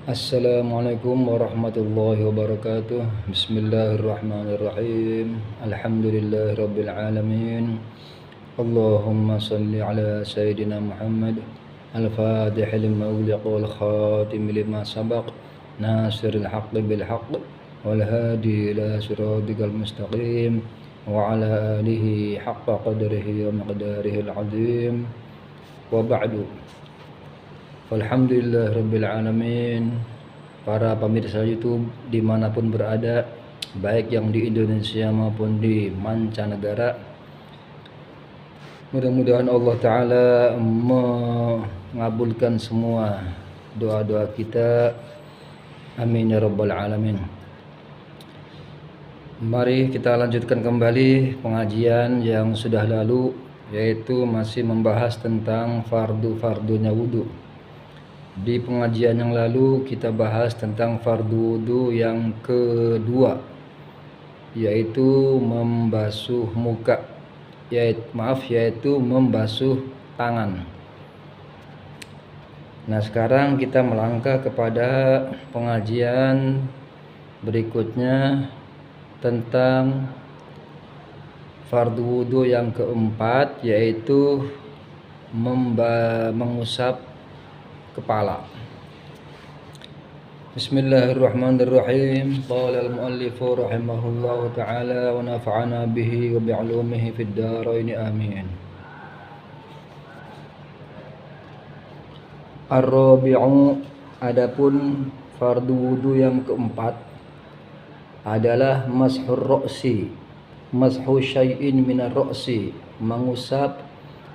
Assalamualaikum warahmatullahi wabarakatuh. Bismillahirrahmanirrahim. Alhamdulillahirabbil alamin. Allahumma salli ala sayyidina Muhammad al-fatih lima ughliqa wal khatim lima sabaq nasiril haqqi bil haqq wal hadi ila siratikal mustaqim wa ala alihi haqqa qadrihi wa miqdarihi al-azim. Wa ba'du. Alhamdulillahirabbil alamin. Para pemirsa YouTube dimanapun berada, baik yang di Indonesia maupun di mancanegara, mudah-mudahan Allah Ta'ala mengabulkan semua doa-doa kita. Amin ya rabbal alamin. Mari kita lanjutkan kembali pengajian yang sudah lalu, yaitu masih membahas tentang fardu-fardunya wudu. Di pengajian yang lalu kita bahas tentang fardu wudu yang kedua, yaitu membasuh muka, yaitu membasuh tangan. Nah, sekarang kita melangkah kepada pengajian berikutnya tentang fardu wudu yang keempat, yaitu mengusap kepala. Bismillahirrahmanirrahim. Qala al-muallif rahimahullahu ta'ala wa nafa'ana bihi wa bi'ulumihi fid dharain amin. Ar-rabi'u, adapun fardu wudu yang keempat adalah mashur ra'si, mashu syai'in minar ra'si, mengusap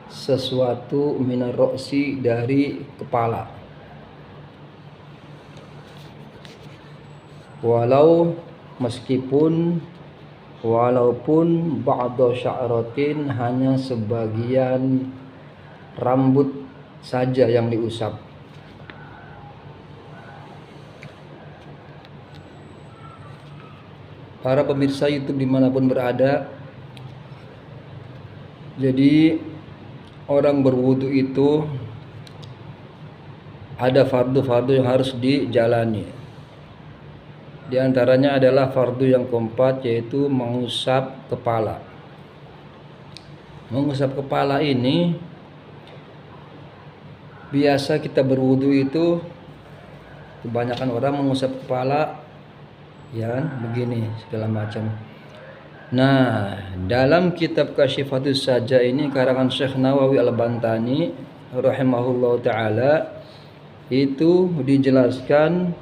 sesuatu minar ra'si dari kepala, walaupun ba'da sya'ratin, hanya sebagian rambut saja yang diusap. Para pemirsa YouTube dimanapun berada, jadi orang berwudu itu ada fardu-fardu yang harus dijalani. Di antaranya adalah fardu yang keempat, yaitu mengusap kepala. Mengusap kepala ini biasa kita berwudu itu kebanyakan orang mengusap kepala ya begini segala macam. Nah, dalam kitab Kasyifatus Saja ini karangan Syekh Nawawi Al-Bantani rahimahullah ta'ala, itu dijelaskan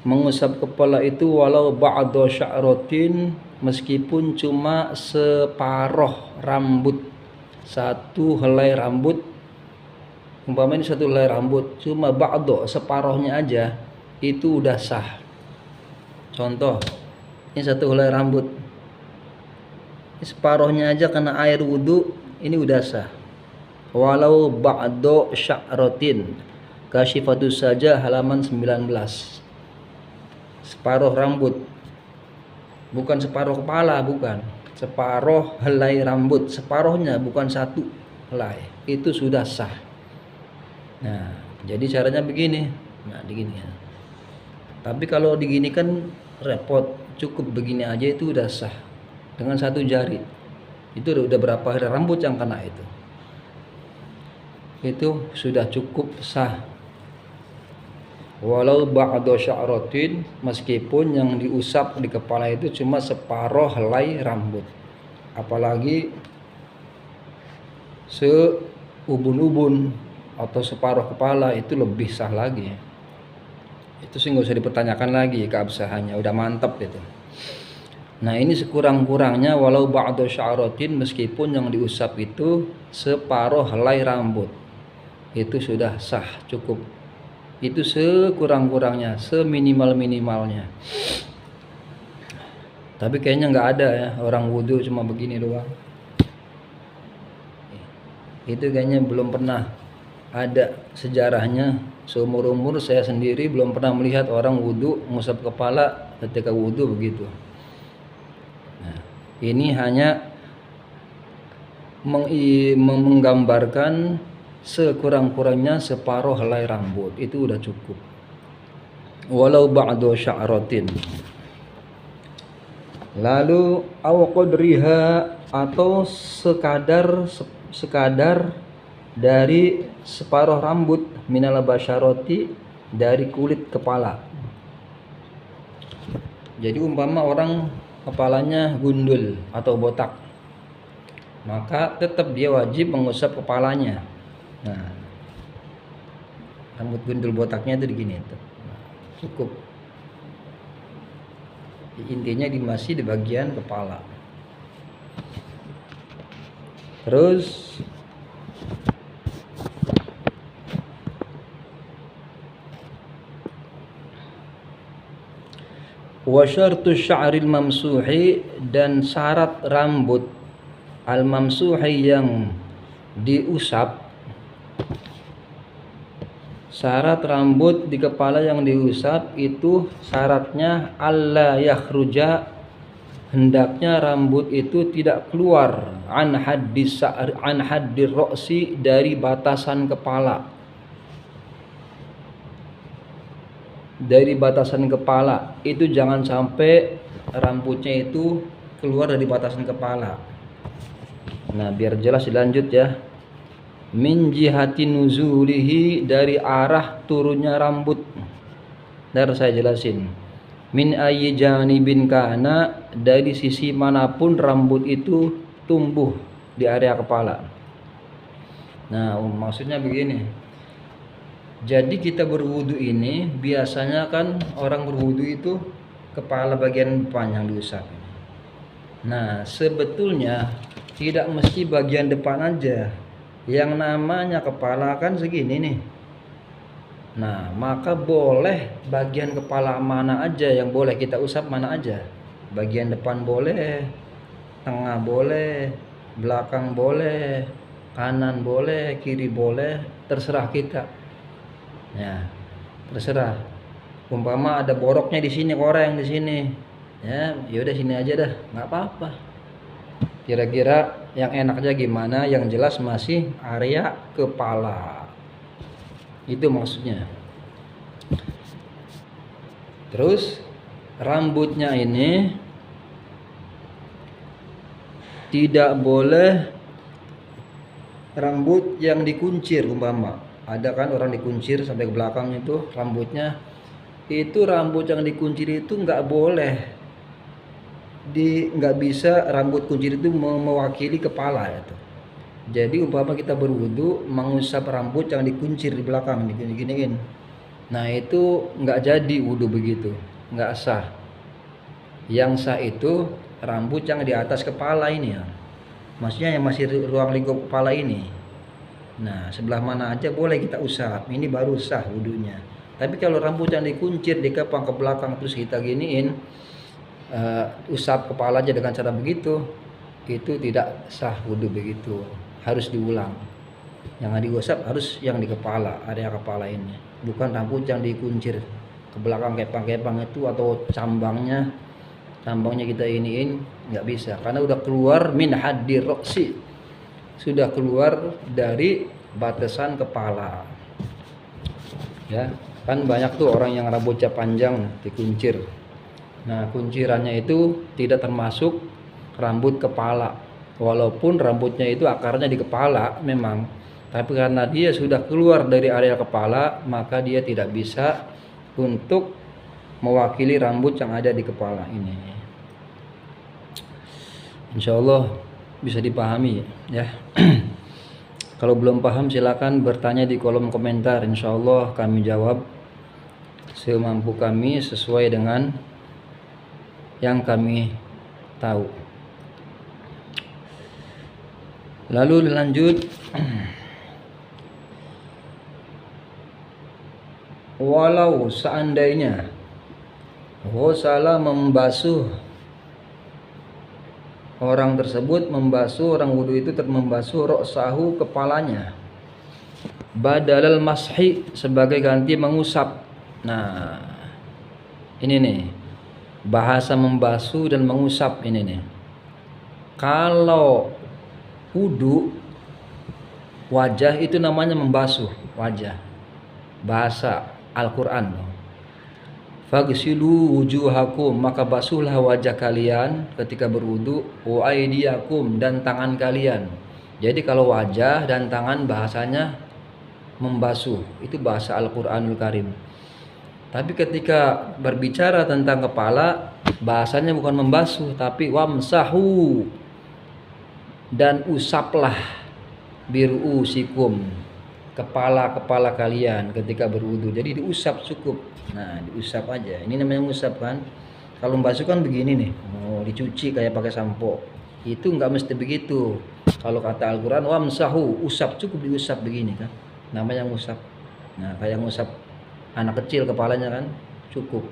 mengusap kepala itu walau ba'da sya'ratin, meskipun cuma separuh rambut, satu helai rambut. Umpamanya satu helai rambut cuma ba'da, separuhnya aja, itu udah sah. Contoh, ini satu helai rambut, separuhnya aja kena air wudu, ini udah sah. Walau ba'da sya'ratin, Kasyifatus Saja halaman 19. Separuh rambut, bukan separuh kepala, bukan, separuh helai rambut, separuhnya, bukan satu helai, itu sudah sah. Nah, jadi caranya begini. Nah, digini ya. Tapi kalau digini kan repot, cukup begini aja itu udah sah. Dengan satu jari itu udah berapa rambut yang kena itu sudah cukup sah. Walau ba'da sya'ratin, meskipun yang diusap di kepala itu cuma separuh helai rambut, apalagi seubun-ubun atau separuh kepala, itu lebih sah lagi. Itu sih nggak usah dipertanyakan lagi keabsahannya, udah mantap itu. Nah, ini sekurang-kurangnya walau ba'da sya'ratin, meskipun yang diusap itu separuh helai rambut, itu sudah sah, cukup. Itu sekurang-kurangnya, seminimal-minimalnya. Tapi kayaknya nggak ada ya orang wudu cuma begini doang. Itu kayaknya belum pernah ada sejarahnya. Seumur-umur saya sendiri belum pernah melihat orang wudu mengusap kepala ketika wudu begitu. Nah, ini hanya menggambarkan sekurang-kurangnya separuh helai rambut, itu udah cukup. walau ba'du sya'ratin. Lalu aw qadriha, atau sekadar dari separuh rambut, minal basyarati, dari kulit kepala. Jadi umpama orang kepalanya gundul atau botak, maka tetap dia wajib mengusap kepalanya. Nah, rambut gundul botaknya itu begini itu. Nah, cukup. Intinya masih di bagian kepala. Terus wa syartu sya'ril mamsuhi, dan syarat rambut al mamsuhi yang diusap. Syarat rambut di kepala yang diusap itu syaratnya alla yakhruja, hendaknya rambut itu tidak keluar an haddir ra'si, dari batasan kepala. Dari batasan kepala itu jangan sampai rambutnya itu keluar dari batasan kepala. Nah, biar jelas dilanjut ya. Min jihati nuzulihi, dari arah turunnya rambut. Ntar saya jelasin. Min ayyi janibin kana, dari sisi manapun rambut itu tumbuh di area kepala. Nah, maksudnya begini. Jadi kita berwudu ini biasanya kan orang berwudu itu kepala bagian depan yang diusap. Nah, sebetulnya tidak mesti bagian depan aja. Yang namanya kepala kan segini nih. Nah, maka boleh bagian kepala mana aja yang boleh kita usap, mana aja. Bagian depan boleh, tengah boleh, belakang boleh, kanan boleh, kiri boleh, terserah kita. Ya, terserah. Umpama ada boroknya di sini, koreng di sini. Ya, yaudah sini aja dah, nggak apa-apa. Kira-kira yang enaknya gimana? Yang jelas masih area kepala. Itu maksudnya. Terus rambutnya ini tidak boleh rambut yang dikuncir. Umpama ada kan orang dikuncir sampai ke belakang itu rambutnya, itu rambut yang dikuncir itu nggak boleh, nggak bisa rambut kuncir itu mewakili kepala itu. Jadi umpama kita berwudu mengusap rambut yang dikuncir di belakang digini-giniin, nah itu nggak jadi wudu begitu, nggak sah. Yang sah itu rambut yang di atas kepala ini ya, maksudnya yang masih ruang lingkup kepala ini. Nah, sebelah mana aja boleh kita usap, ini baru sah wudunya. Tapi kalau rambut yang dikuncir dikepang ke belakang terus kita giniin, usap kepala aja dengan cara begitu, itu tidak sah wudu begitu, harus diulang. Yang diusap harus yang di kepala, area kepala ini, bukan rambut yang dikuncir ke belakang kepang-kepang itu, atau cambangnya kita iniin, nggak bisa, karena udah keluar min haddir ra'si, sudah keluar dari batasan kepala. Ya, kan banyak tuh orang yang rambutnya panjang dikuncir. Nah, kuncirannya itu tidak termasuk rambut kepala. Walaupun rambutnya itu akarnya di kepala memang, tapi karena dia sudah keluar dari area kepala, maka dia tidak bisa untuk mewakili rambut yang ada di kepala ini. Insya Allah bisa dipahami ya. Kalau belum paham silakan bertanya di kolom komentar. Insya Allah kami jawab semampu kami sesuai dengan yang kami tahu. Lalu lanjut, walau seandainya ghusala, membasuh, orang tersebut membasuh, orang wudu itu membasuh ra'sahu, kepalanya, badalal mashi, sebagai ganti mengusap. Nah, ini nih bahasa membasuh dan mengusap ini nih. Kalau wudu wajah itu namanya membasuh wajah, bahasa Al-Quran. Fagsilu wujuhakum, maka basuhlah wajah kalian ketika berwudu, wa aydiyakum, dan tangan kalian. Jadi kalau wajah dan tangan bahasanya membasuh, itu bahasa Al-Qur'anul Karim. Tapi ketika berbicara tentang kepala, bahasanya bukan membasuh, tapi wamsahu, dan usaplah biruusikum, kepala-kepala kalian ketika berwudu. Jadi diusap cukup. Nah, diusap aja. Ini namanya usap kan. Kalau membasuh kan begini nih, dicuci kayak pakai sampo. Itu nggak mesti begitu. Kalau kata Al-Qur'an wamsahu, usap, cukup diusap begini kan. Namanya ngusap. Nah, kayak ngusap anak kecil kepalanya kan, cukup.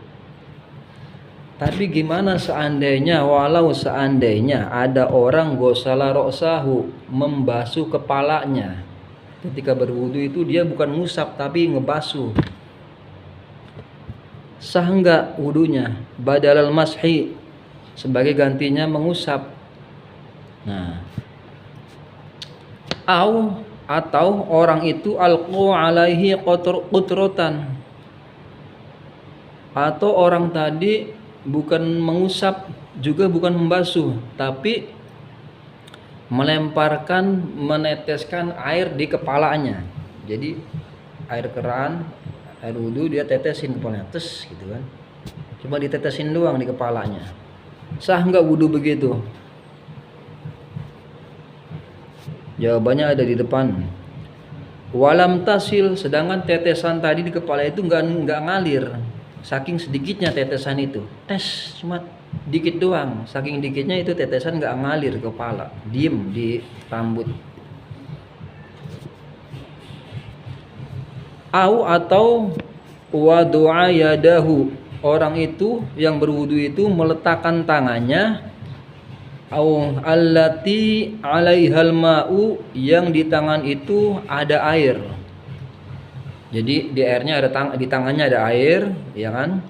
Tapi gimana seandainya, walau seandainya ada orang gosala roksahu, membasuh kepalanya ketika berwudu, itu dia bukan ngusap tapi ngebasuh. Sah enggak wudunya? Badalal mashi, sebagai gantinya mengusap. Nah, atau orang itu alqu alaihi qutrotan, atau orang tadi bukan mengusap juga bukan membasuh, tapi meneteskan air di kepalanya. Jadi air keran, air wudhu dia tetesin kepalanya, tes gitu kan. Cuma ditetesin doang di kepalanya. Sah enggak wudhu begitu? Jawabannya ada di depan. Walam tasil, sedangkan tetesan tadi di kepala itu enggak ngalir. Saking sedikitnya tetesan itu, tes cuma dikit doang, saking dikitnya itu tetesan nggak ngalir ke kepala, diem di rambut. Atau wadu'a yadahu, orang itu yang berwudu itu meletakkan tangannya, allati alaihal ma'u, yang di tangan itu ada air. Jadi di airnya ada di tangannya ada air, ya kan?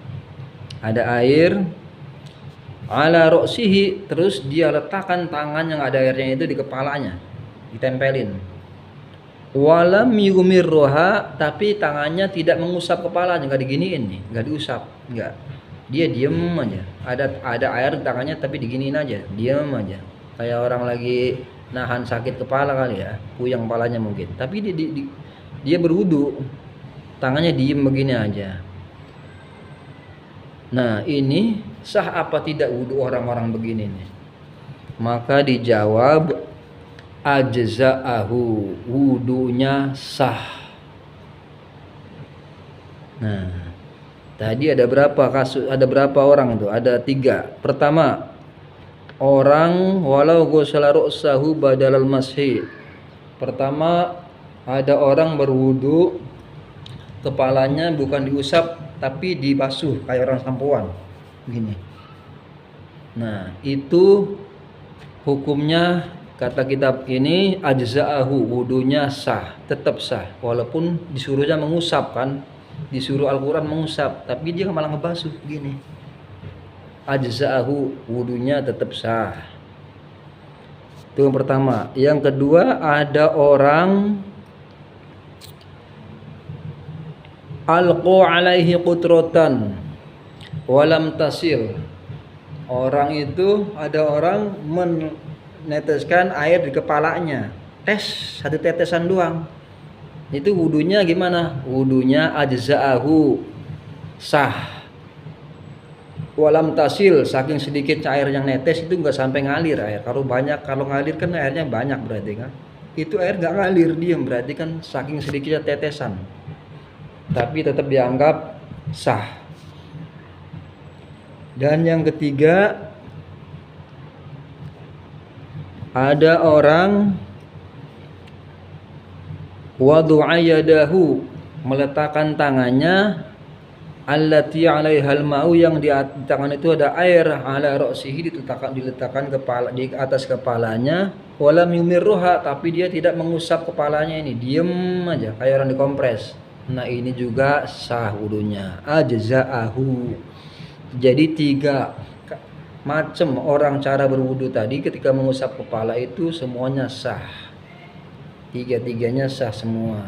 Ada air. Ala roksihi, terus dia letakkan tangan yang ada airnya itu di kepalanya, ditempelin. Walam yumirroha, tapi tangannya tidak mengusap kepalanya, nggak diginiin nih, nggak diusap, nggak. Dia diem aja. Ada air di tangannya tapi diginiin aja, diem aja. Kayak orang lagi nahan sakit kepala kali ya, puyeng kepalanya mungkin. Tapi dia berwudu, tangannya diem begini aja. Nah, ini sah apa tidak wudu orang-orang begini nih? Maka dijawab ajza'ahu, wudunya sah. Nah, tadi ada berapa kasus? Ada berapa orang tuh? Ada 3. Pertama, orang walau ghusala ra'sahu badalal mashi. Pertama, ada orang berwudu, kepalanya bukan diusap tapi dibasuh kayak orang sampoan gini. Nah, itu hukumnya kata kitab ini ajza'ahu, wudunya sah, tetap sah, walaupun disuruhnya mengusap kan, disuruh Al-Qur'an mengusap, tapi dia malah ngebasuh gini. Ajza'ahu, wudunya tetap sah. Itu yang pertama. Yang kedua, ada orang alqu alaihi qutrotan walam tasil. Orang itu, ada orang meneteskan air di kepalanya, tes satu tetesan doang. Itu wudunya gimana? Wudunya ajza'ahu, sah. Walam tasil, saking sedikit air yang netes itu nggak sampai ngalir air. Kalau ngalir kan airnya banyak berarti kan. Itu air nggak ngalir, diam, berarti kan saking sedikitnya tetesan. Tapi tetap dianggap sah. Dan yang ketiga, ada orang wadu'a yadahu, meletakkan tangannya, allati 'alaihal ma'u, yang di tangan itu ada air, ala ra'sihi, diletakkan kepala, di atas kepalanya, walam yumirruha, tapi dia tidak mengusap kepalanya, ini diem aja kayak orang dikompres. Nah, ini juga sah wudunya, ajza'ahu. Jadi 3 macam orang cara berwudu tadi, ketika mengusap kepala itu semuanya sah. 3-tiganya sah semua.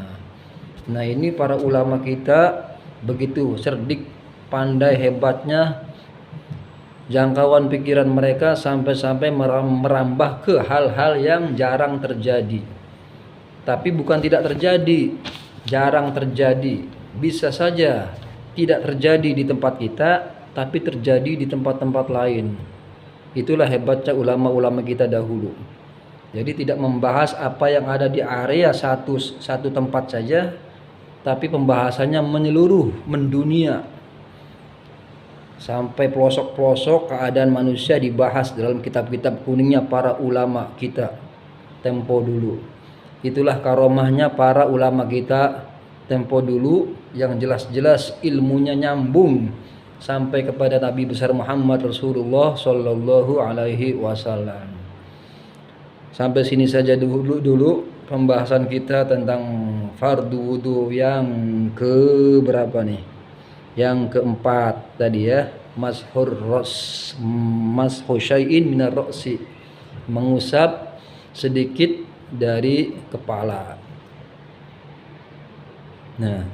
Nah, ini para ulama kita begitu cerdik pandai hebatnya jangkauan pikiran mereka sampai-sampai merambah ke hal-hal yang jarang terjadi. Tapi bukan tidak terjadi, jarang terjadi. Bisa saja tidak terjadi di tempat kita, tapi terjadi di tempat-tempat lain. Itulah hebatnya ulama-ulama kita dahulu. Jadi tidak membahas apa yang ada di area satu tempat saja, tapi pembahasannya menyeluruh, mendunia. Sampai pelosok-pelosok keadaan manusia dibahas dalam kitab-kitab kuningnya para ulama kita tempo dulu. Itulah karomahnya para ulama kita tempo dulu, yang jelas-jelas ilmunya nyambung sampai kepada Nabi besar Muhammad Rasulullah Sallallahu Alaihi Wasallam. Sampai sini saja dulu pembahasan kita tentang fardu wudu yang ke berapa nih? Yang keempat tadi ya, mashu syai'in minar ra'si, mengusap sedikit dari kepala. Nah,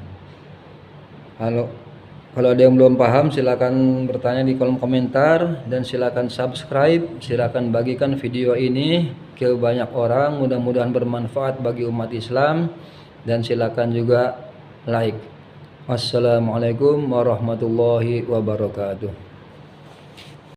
kalau ada yang belum paham silakan bertanya di kolom komentar, dan silakan subscribe, silakan bagikan video ini ke banyak orang, mudah-mudahan bermanfaat bagi umat Islam, dan silakan juga like. Wassalamualaikum warahmatullahi wabarakatuh.